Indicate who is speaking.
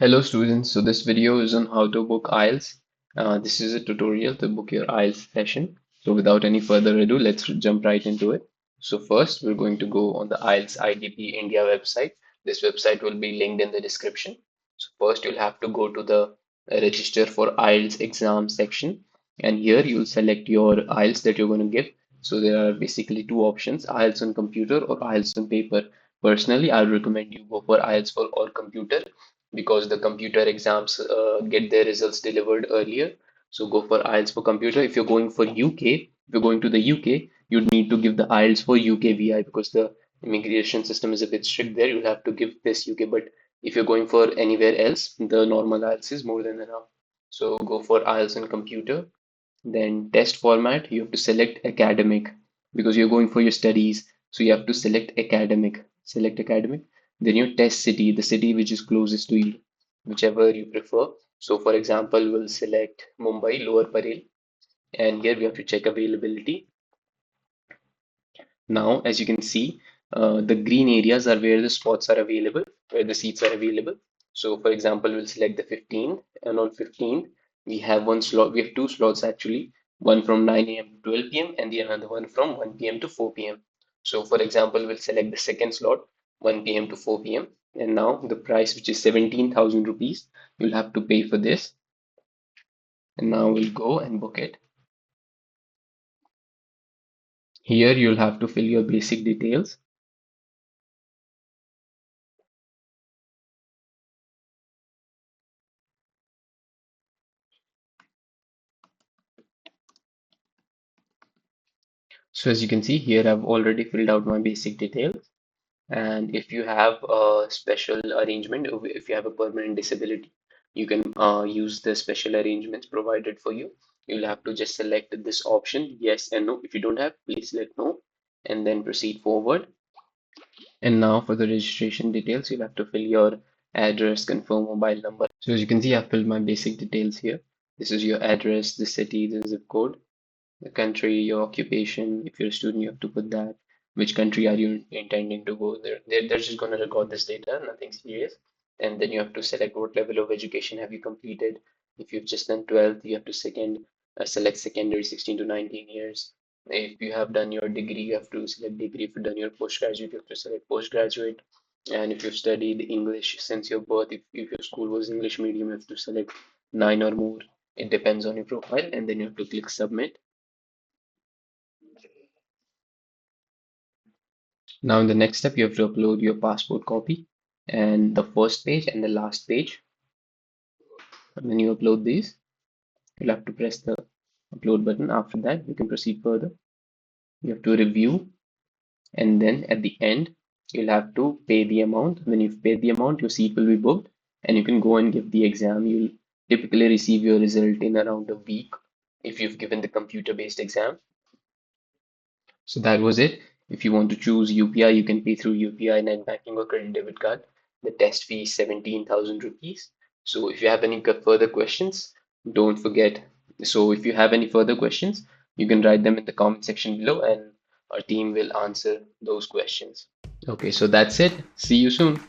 Speaker 1: Hello students, so this video is on how to book IELTS. This is a tutorial to book your IELTS session. So without any further ado, let's jump right into it. So first, we're going to go on the IELTS IDP India website. This website will be linked in the description. So first, you'll have to go to the register for IELTS exam section. And here you'll select your IELTS that you're going to give. So there are basically two options, IELTS on computer or IELTS on paper. Personally, I would recommend you go for IELTS for all computer because the computer exams get their results delivered earlier. So go for IELTS for computer. If you're going for UK, if you're going to the UK, you'd need to give the IELTS for UKVI because the immigration system is a bit strict there. You'll have to give this UK, but if you're going for anywhere else, the normal IELTS is more than enough. So go for IELTS on computer. Then test format, you have to select academic because you're going for your studies. So you have to select academic. Select academic. Then your test city, the city which is closest to you, whichever you prefer. So for example, we'll select Mumbai, Lower Parel, and here we have to check availability. Now, as you can see, the green areas are where the spots are available, where the seats are available. So, for example, we'll select the 15th, and on 15th, we have one slot, we have two slots actually, one from 9 a.m. to 12 p.m. and the another one from 1 p.m. to 4 p.m. So, for example, we'll select the second slot, 1 p.m. to 4 p.m. And now the price, which is 17,000 rupees, you'll have to pay for this. And now we'll go and book it. Here, you'll have to fill your basic details. So as you can see here, I've already filled out my basic details. And if you have a special arrangement, if you have a permanent disability, you can use the special arrangements provided for you. You'll have to just select this option, yes and no. If you don't have, please select no, and then proceed forward. And now for the registration details, you'll have to fill your address, confirm mobile number. So as you can see, I've filled my basic details here. This is your address, the city, the zip code, the country, your occupation. If you're a student, you have to put that. Which country are you intending to go there? They're just going to record this data, nothing serious. And then you have to select what level of education have you completed. If you've just done 12th, you have to select secondary 16 to 19 years. If you have done your degree, you have to select degree. If you've done your postgraduate, you have to select postgraduate. And if you've studied English since your birth, if your school was English medium, you have to select 9 or more. It depends on your profile, and then you have to click submit. Now, in the next step, you have to upload your passport copy and the first page and the last page. And when you upload these, you'll have to press the upload button. After that, you can proceed further. You have to review, and then at the end, you'll have to pay the amount. When you've paid the amount, your seat will be booked, and you can go and give the exam. You'll typically receive your result in around a week if you've given the computer-based exam. So that was it. If you want to choose UPI, you can pay through UPI, net banking, or credit debit card. The test fee is 17,000 rupees. So if you have any further questions, don't forget. So if you have any further questions, you can write them in the comment section below and our team will answer those questions. Okay, so that's it. See you soon.